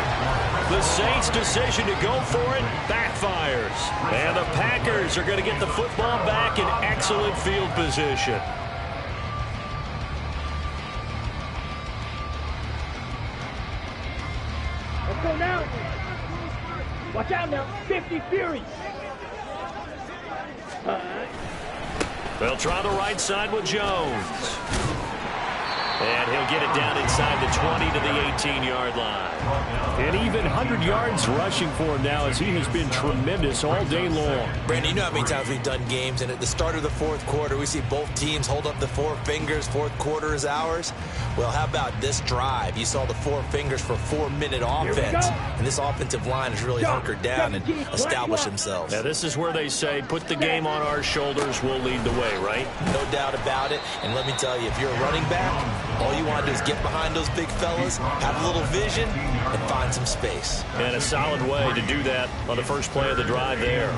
The Saints' decision to go for it backfires. And the Packers are going to get the football back in excellent field position. Let's go now. Watch out now. 50 Fury. They'll try the right side with Jones. And he'll get it down inside the 20 to the 18-yard line. And even 100 yards rushing for him now as he has been tremendous all day long. Brandon, you know how many times we've done games, and at the start of the fourth quarter, we see both teams hold up the four fingers, fourth quarter is ours. Well, how about this drive? You saw the four fingers for 4-minute offense, and this offensive line has really hunkered down and established themselves. Now, this is where they say, put the game on our shoulders, we'll lead the way, right? No doubt about it, and let me tell you, if you're a running back, all you want to do is get behind those big fellas, have a little vision, and find some space. And a solid way to do that on the first play of the drive there.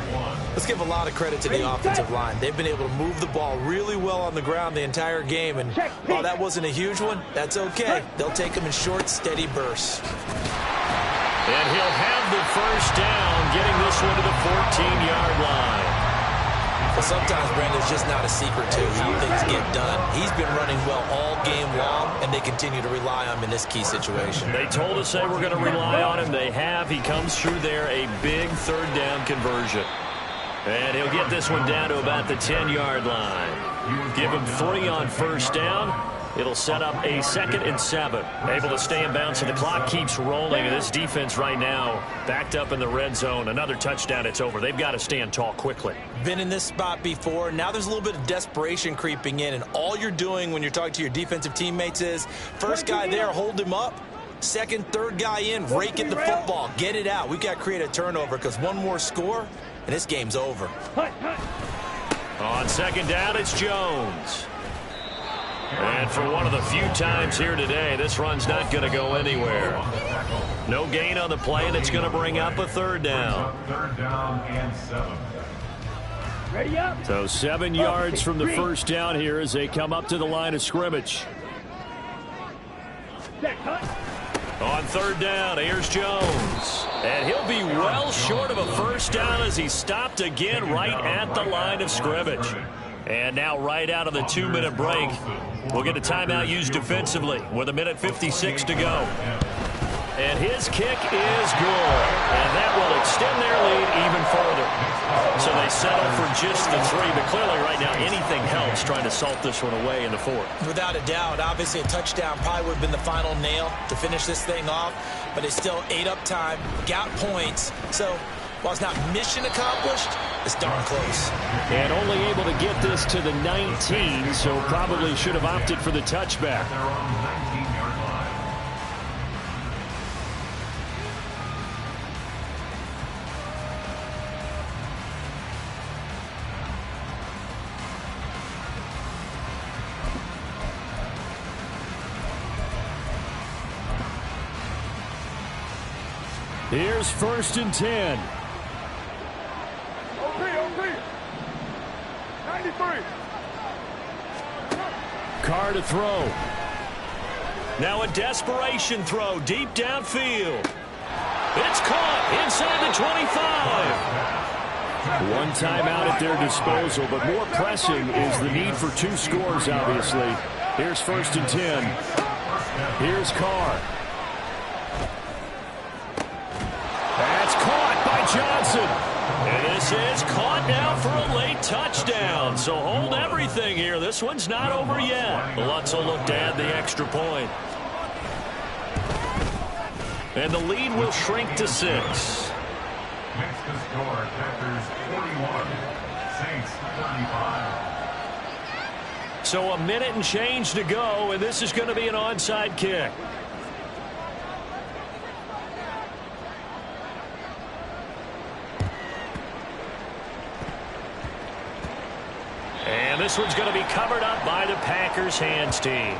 Let's give a lot of credit to the offensive line. They've been able to move the ball really well on the ground the entire game, and while that wasn't a huge one, that's okay. They'll take them in short, steady bursts. And he'll have the first down, getting this one to the 14-yard line. Well, sometimes, Brandon, it's just not a secret, too, how things get done. He's been running well all game long, and they continue to rely on him in this key situation. They told us they were going to rely on him. They have. He comes through there, a big third down conversion. And he'll get this one down to about the 10-yard line. Give him 3 on first down. It'll set up a 2nd and 7. Able to stay in bounds, and the clock keeps rolling. And this defense right now backed up in the red zone. Another touchdown, it's over. They've got to stand tall quickly. Been in this spot before. Now there's a little bit of desperation creeping in, and all you're doing when you're talking to your defensive teammates is, first guy there, hold him up. Second, third guy in, rake at the football. Get it out. We've got to create a turnover because one more score, and this game's over. On second down, it's Jones. And for one of the few times here today, this run's not going to go anywhere. No gain on the play, and it's going to bring up a third down. Third down and 7. Ready up. So 7 yards from the first down here as they come up to the line of scrimmage. Set, cut. On third down, here's Jones. And he'll be well short of a first down as he's stopped again right at the line of scrimmage. And now right out of the 2-minute break, we'll get a timeout used defensively with 1:56 to go. And his kick is good. And that will extend their lead even further. So they settle for just the 3. But clearly right now anything helps trying to salt this one away in the 4th. Without a doubt, obviously a touchdown probably would have been the final nail to finish this thing off. But it's still ate up time, got points. So while it's not mission accomplished, it's darn close. And only able to get this to the 19, so probably should have opted for the touchback. They're on the 19-yard line. Here's 1st and 10. OP. 93. Carr to throw. Now a desperation throw deep downfield. It's caught inside the 25. One timeout at their disposal, but more pressing is the need for 2 scores, obviously. Here's 1st and 10. Here's Carr. That's caught by Johnson. And this is caught now for a late touchdown. So hold everything here. This one's not over yet. Lutz will look to add the extra point. And the lead will shrink to 6. Makes the score Packers 41, Saints 35. So a minute and change to go, and this is going to be an onside kick. And this one's going to be covered up by the Packers hands team.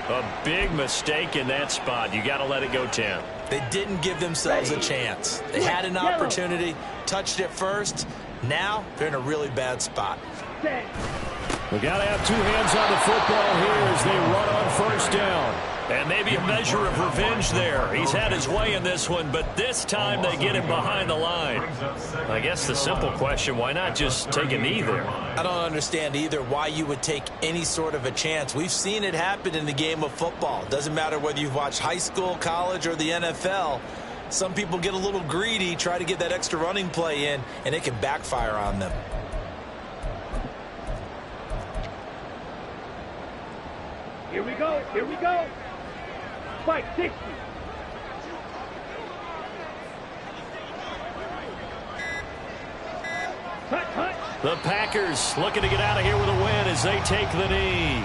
A big mistake in that spot. You got to let it go, Tim. They didn't give themselves a chance. They had an opportunity, touched it first. Now they're in a really bad spot. We got to have two hands on the football here as they run on first down. And maybe a measure of revenge there. He's had his way in this one, but this time they get him behind the line. I guess the simple question, why not just take a knee there? I don't understand either why you would take any sort of a chance. We've seen it happen in the game of football. Doesn't matter whether you've watched high school, college, or the NFL. Some people get a little greedy, try to get that extra running play in, and it can backfire on them. Here we go. Here we go. Spike 60. Cut. The Packers looking to get out of here with a win as they take the knee.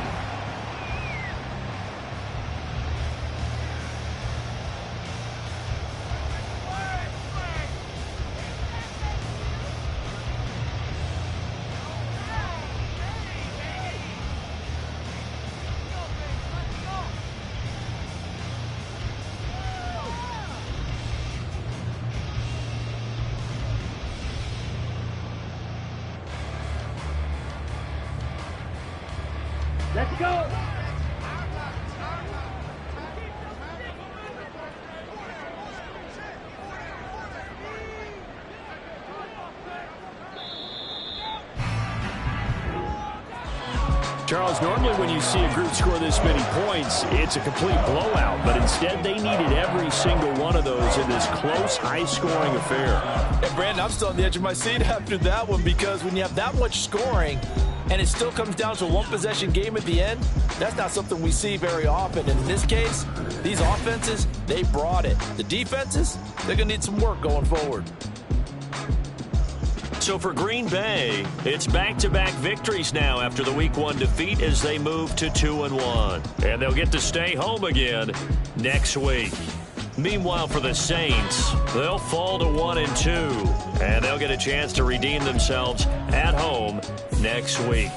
Let's go. Charles, normally when you see a group score this many points, it's a complete blowout. But instead, they needed every single one of those in this close, high-scoring affair. And Brandon, I'm still on the edge of my seat after that one because when you have that much scoring and it still comes down to a one-possession game at the end, that's not something we see very often. And in this case, these offenses, they brought it. The defenses, they're going to need some work going forward. So for Green Bay, it's back-to-back victories now after the Week 1 defeat as they move to 2-1. And they'll get to stay home again next week. Meanwhile, for the Saints, they'll fall to 1-2, and they'll get a chance to redeem themselves at home next week.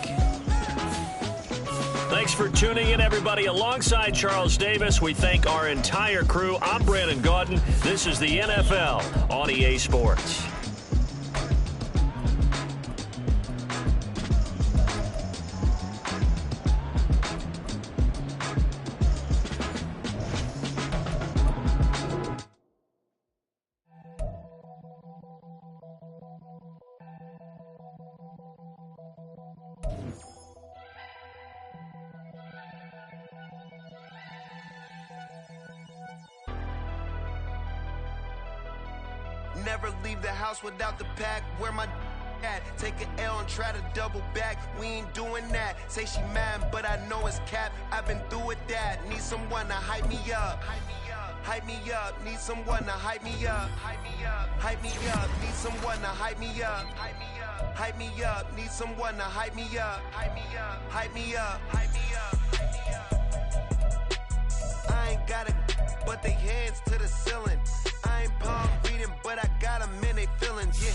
Thanks for tuning in, everybody. Alongside Charles Davis, we thank our entire crew. I'm Brandon Gaudin. This is the NFL on EA Sports. Never leave the house without the pack. Where my at? Take an L and try to double back. We ain't doing that. Say she mad, but I know it's cap. I've been through with that. Need someone to hype me up. Hype me up. Need someone to hype me up. Hype me up. Hype me up. Need someone to hype me up. Hype me up. Hype me up. Need someone to hype me up. Hype me up. Hype me up. Hype me up. Hype me up. I ain't got it, but they hands to the ceiling. I ain't palm reading, but I got 'em in they feelings, yeah.